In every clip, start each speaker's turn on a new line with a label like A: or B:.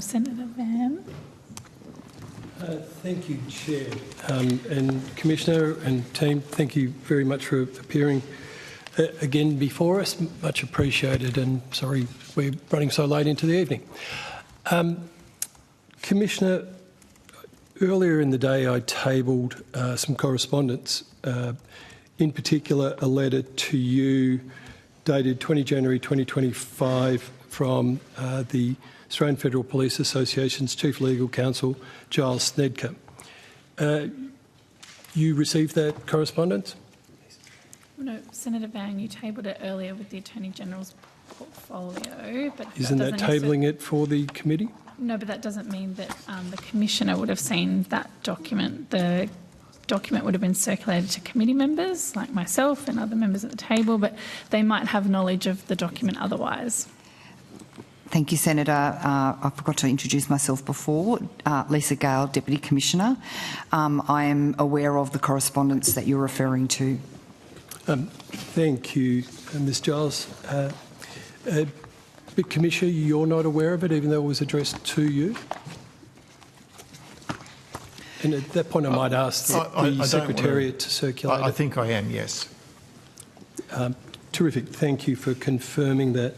A: Senator Van.
B: Thank you, Chair. And Commissioner and team, thank you very much for appearing again before us. Much appreciated, and sorry we're running so late into the evening. Commissioner, earlier in the day I tabled some correspondence, in particular a letter to you dated 20 January 2025 from the Australian Federal Police Association's Chief Legal Counsel, Giles Snedker. You received that correspondence?
A: No, Senator Van, you tabled it earlier with the Attorney General's portfolio. But
B: Isn't that tabling it for the committee?
A: No, but that doesn't mean that the Commissioner would have seen that document. The document would have been circulated to committee members like myself and other members at the table, but they might have knowledge of the document otherwise.
C: Thank you, Senator. I forgot to introduce myself before. Lisa Gale, Deputy Commissioner. I am aware of the correspondence that you're referring to.
B: Thank you, Ms Giles. But Commissioner, you're not aware of it, even though it was addressed to you? And at that point I might ask the Secretariat to circulate it.
D: I think I am, yes.
B: Terrific. Thank you for confirming that.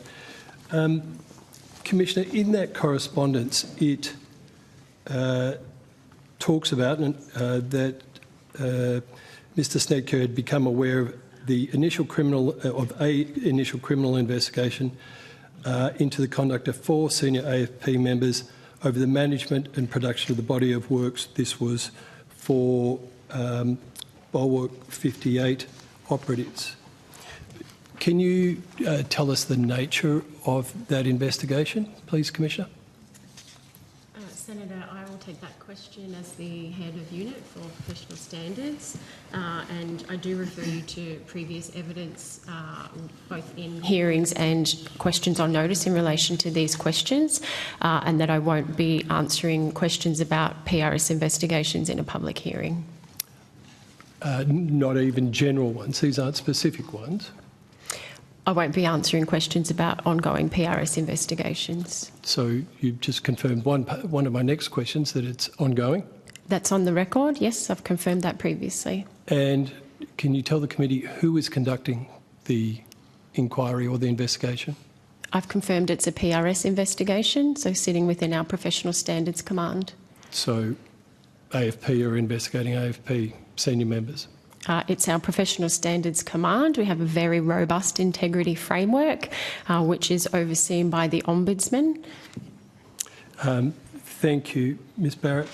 B: Commissioner, in that correspondence, it talks about that Mr Snedker had become aware of the initial criminal investigation into the conduct of 4 senior AFP members over the management and production of the body of works. This was for Bulwark 58 operatives. Can you tell us the nature of that investigation, please, Commissioner?
E: Senator, I will take that question as the head of unit for professional standards, and I do refer you to previous evidence, both in hearings and questions on notice in relation to these questions, and that I won't be answering questions about PRS investigations in a public hearing.
B: Not even general ones. These aren't specific ones.
E: I won't be answering questions about ongoing PRS investigations.
B: So you've just confirmed one of my next questions, that it's ongoing?
E: That's on the record, yes, I've confirmed that previously.
B: And can you tell the committee who is conducting the inquiry or the investigation?
E: I've confirmed it's a PRS investigation, so sitting within our Professional Standards Command.
B: So AFP are investigating AFP senior members?
E: It's our Professional Standards Command. We have a very robust integrity framework, which is overseen by the Ombudsman.
B: Thank you, Ms Barrett.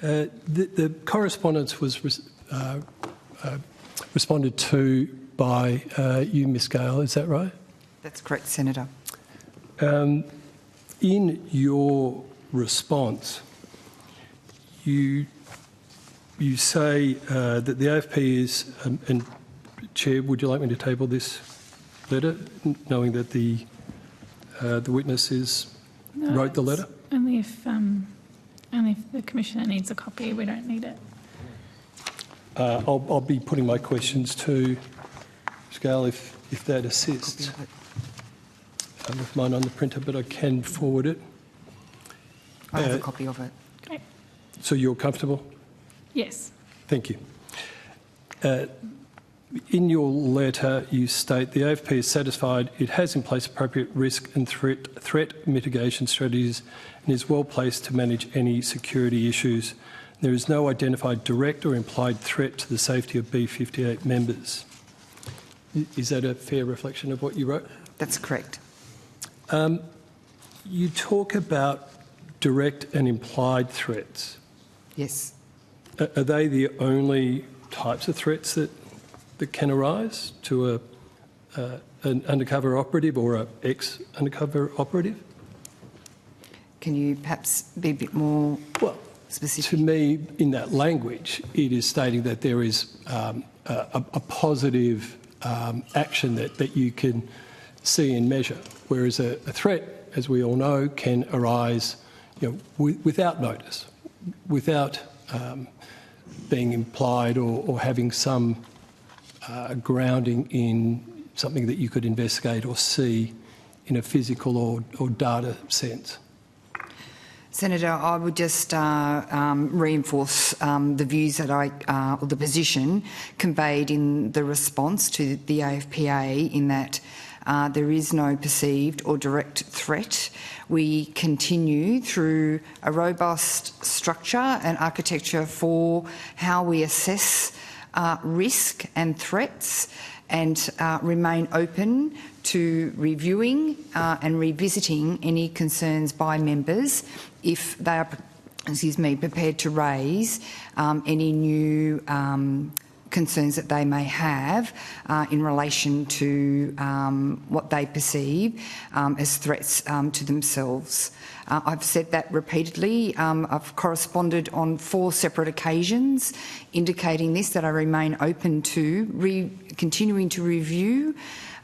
B: The correspondence was responded to by you, Ms Gale, is that right?
C: That's correct, Senator.
B: In your response, you say that the AFP is, and Chair, would you like me to table this letter, knowing that the witness wrote the letter?
A: Only if the Commissioner needs a copy. We don't need it.
B: I'll be putting my questions to Scale if that assists. I left mine on the printer, but I can forward it.
C: I have a copy of it.
A: Okay.
B: So you're comfortable?
A: Yes.
B: Thank you. In your letter, you state the AFP is satisfied it has in place appropriate risk and threat mitigation strategies and is well placed to manage any security issues. There is no identified direct or implied threat to the safety of B58 members. Is that a fair reflection of what you wrote?
C: That's correct.
B: You talk about direct and implied threats.
C: Yes.
B: Are they the only types of threats that can arise to an undercover operative or an ex-undercover operative?
C: Can you perhaps be a bit more specific?
B: To me, in that language, it is stating that there is a positive action that you can see and measure, whereas a threat, as we all know, can arise without notice, without being implied or having some grounding in something that you could investigate or see in a physical or data sense.
C: Senator, I would just reinforce the views that or the position conveyed in the response to the AFPA, in that there is no perceived or direct threat. We continue through a robust structure and architecture for how we assess risk and threats, and remain open to reviewing and revisiting any concerns by members if they are, prepared to raise any new concerns that they may have in relation to what they perceive as threats to themselves. I've said that repeatedly. I've corresponded on 4 separate occasions indicating this, that I remain open to continuing to review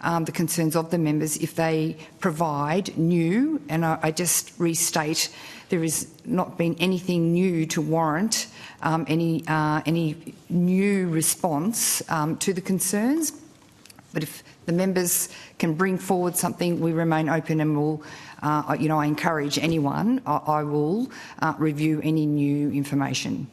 C: the concerns of the members if they provide new, and I just restate, there has not been anything new to warrant any new response to the concerns. But if the members can bring forward something, we remain open, and will, I encourage anyone, I will review any new information.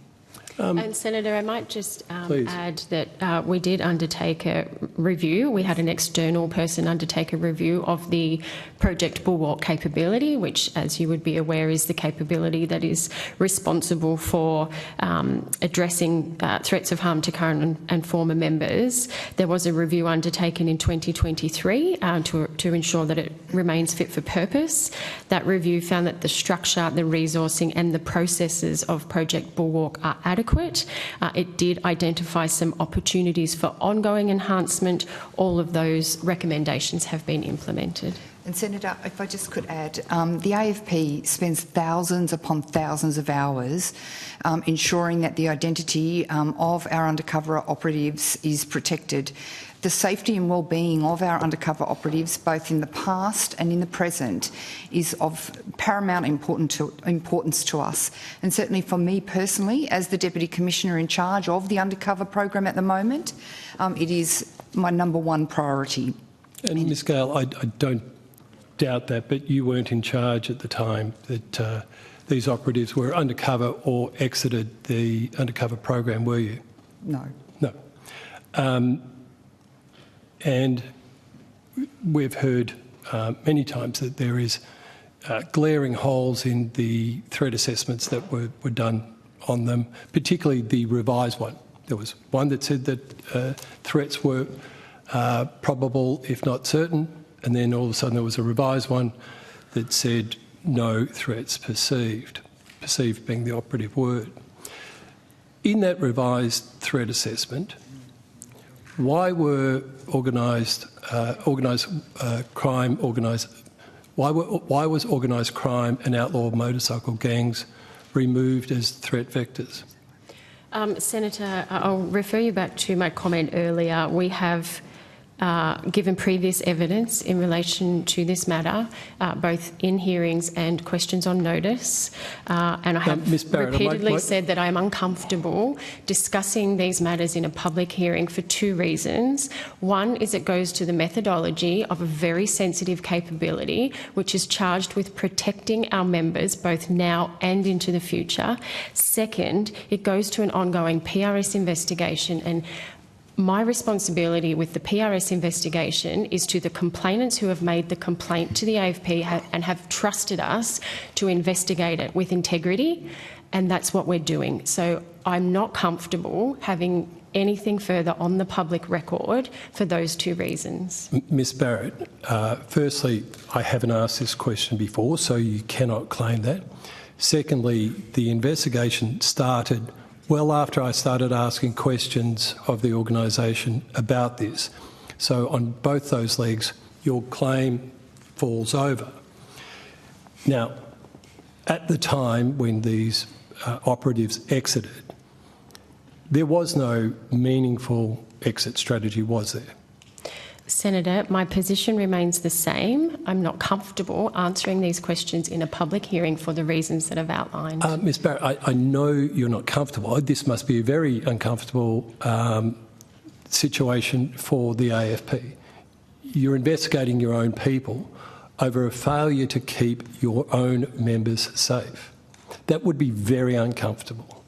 E: And Senator, I might just add that we did undertake a review. We had an external person undertake a review of the Project Bulwark capability, which, as you would be aware, is the capability that is responsible for addressing threats of harm to current and former members. There was a review undertaken in 2023 to ensure that it remains fit for purpose. That review found that the structure, the resourcing and the processes of Project Bulwark are adequate. It did identify some opportunities for ongoing enhancement. All of those recommendations have been implemented.
C: And Senator, if I just could add, the AFP spends thousands upon thousands of hours ensuring that the identity of our undercover operatives is protected. The safety and well-being of our undercover operatives, both in the past and in the present, is of paramount importance to us. And certainly for me personally, as the Deputy Commissioner in charge of the undercover program at the moment, it is my #1 priority.
B: And Ms Gale, I don't doubt that, but you weren't in charge at the time that these operatives were undercover or exited the undercover program, were you?
C: No.
B: No. And we've heard many times that there is glaring holes in the threat assessments that were done on them, particularly the revised one. There was one that said that threats were probable, if not certain, and then all of a sudden there was a revised one that said no threats perceived, perceived being the operative word. In that revised threat assessment, why were why was organised crime and outlaw motorcycle gangs removed as threat vectors?
E: Senator, I'll refer you back to my comment earlier. We have given previous evidence in relation to this matter, both in hearings and questions on notice, and I have
B: Ms. Barrett,
E: repeatedly said that I am uncomfortable discussing these matters in a public hearing for 2 reasons. One is it goes to the methodology of a very sensitive capability which is charged with protecting our members both now and into the future. Second, it goes to an ongoing PRS investigation, and my responsibility with the PRS investigation is to the complainants who have made the complaint to the AFP and have trusted us to investigate it with integrity, and that's what we're doing. So I'm not comfortable having anything further on the public record for those 2 reasons.
B: Ms Barrett, firstly, I haven't asked this question before, so you cannot claim that. Secondly, the investigation started well after I started asking questions of the organisation about this. So on both those legs, your claim falls over. Now, at the time when these operatives exited, there was no meaningful exit strategy, was there?
E: Senator, my position remains the same. I'm not comfortable answering these questions in a public hearing for the reasons that I've outlined.
B: Ms Barrett, I know you're not comfortable. This must be a very uncomfortable situation for the AFP. You're investigating your own people. over a failure to keep your own members safe. That would be very uncomfortable.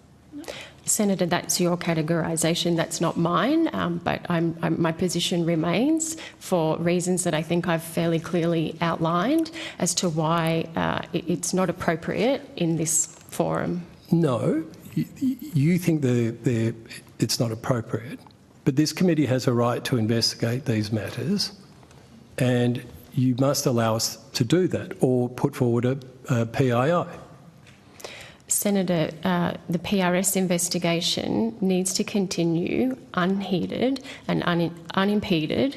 E: Senator, that's your categorisation, that's not mine, but my position remains for reasons that I think I've fairly clearly outlined as to why it's not appropriate in this forum.
B: No, you think it's not appropriate, but this committee has a right to investigate these matters, and you must allow us to do that or put forward a PII.
E: Senator, the PRS investigation needs to continue unheeded and unimpeded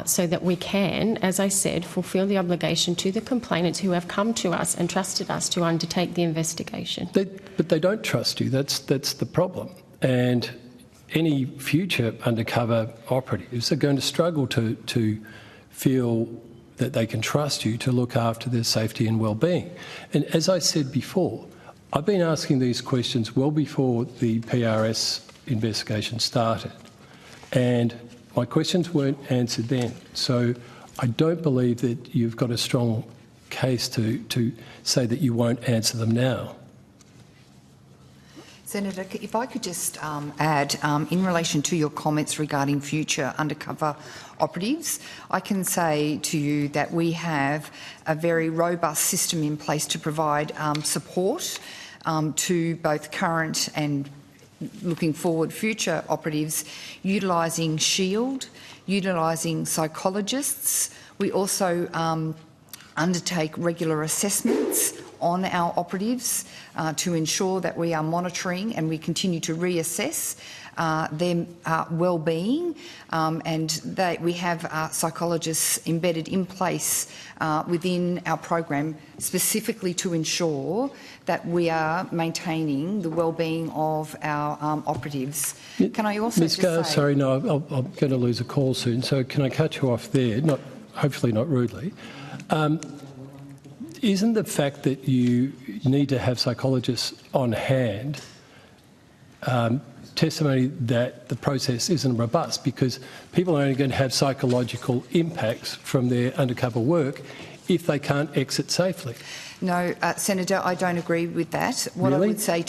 E: so that we can, as I said, fulfil the obligation to the complainants who have come to us and trusted us to undertake the investigation.
B: But they don't trust you. That's the problem. And any future undercover operatives are going to struggle to feel that they can trust you to look after their safety and well-being. And as I said before, I've been asking these questions well before the PRS investigation started, and my questions weren't answered then. So I don't believe that you've got a strong case to say that you won't answer them now.
C: Senator, if I could just add, in relation to your comments regarding future undercover operatives, I can say to you that we have a very robust system in place to provide support to both current and looking forward future operatives, utilising SHIELD, utilising psychologists. We also undertake regular assessments on our operatives to ensure that we are monitoring and we continue to reassess their well-being, and we have psychologists embedded in place within our program specifically to ensure that we are maintaining the well-being of our operatives. Can I also
B: Ms. Garr, sorry, no, I'm going to lose a call soon, so can I cut you off there? Hopefully not rudely. Isn't the fact that you need to have psychologists on hand testimony that the process isn't robust, because people are only going to have psychological impacts from their undercover work if they can't exit safely?
C: No, Senator, I don't agree with that. What
B: really?
C: I would say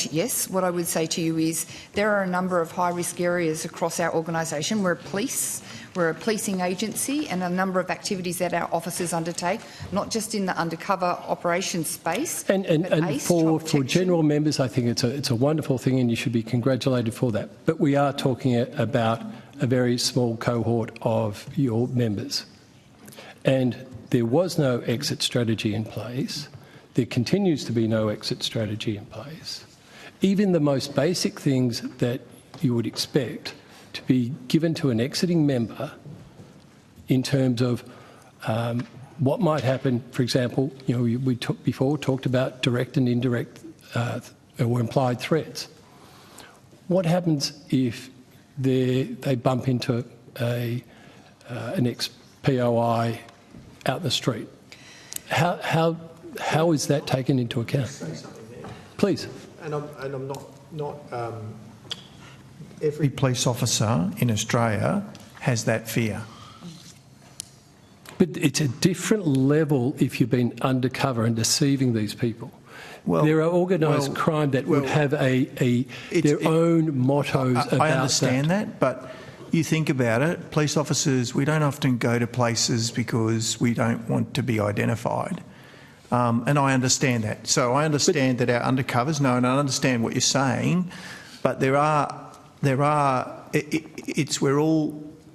C: what I would say to you is there are a number of high-risk areas across our organisation. We're a policing agency, and a number of activities that our officers undertake, not just in the undercover operations space.
B: And for general members, I think it's a wonderful thing, and you should be congratulated for that. But we are talking about a very small cohort of your members, and there was no exit strategy in place. There continues to be no exit strategy in place. Even the most basic things that you would expect to be given to an exiting member in terms of what might happen. For example, we talked about direct and indirect or implied threats. What happens if they bump into an ex-POI out the street? How is that taken into account? Please.
D: And I'm not every police officer in Australia has that fear.
B: But it's a different level if you've been undercover and deceiving these people. Well, there are organised crime that would have their own mottos about that.
D: I understand that, but you think about it, police officers, we don't often go to places because we don't want to be identified. And I understand that. So I understand that our undercovers, and I understand what you're saying, but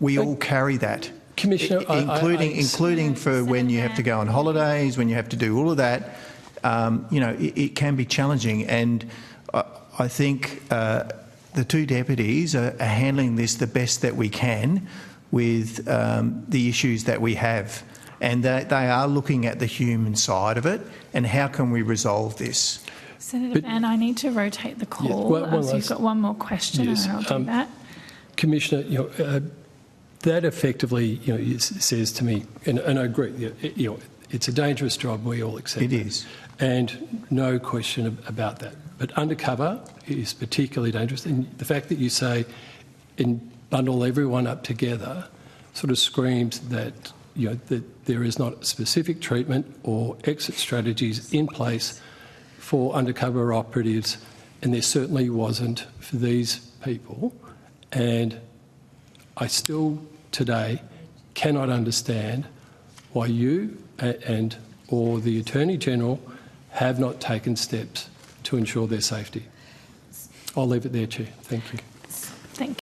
D: we all carry that.
B: Commissioner,
D: including for when you have to go on holidays, when you have to do all of that, it can be challenging. And I think the two deputies are handling this the best that we can with the issues that we have. And they are looking at the human side of it and how can we resolve this.
A: Senator Van, I need to rotate the call. So you've got one more question, yes, and I'll do that.
B: Commissioner, that effectively says to me, and I agree, it's a dangerous job, we all accept
D: it. It is.
B: And no question about that. But undercover is particularly dangerous. And the fact that you say, and bundle everyone up together, sort of screams that that there is not specific treatment or exit strategies in place for undercover operatives, and there certainly wasn't for these people. And I still today cannot understand why you and or the Attorney General have not taken steps to ensure their safety. I'll leave it there, Chair. Thank you.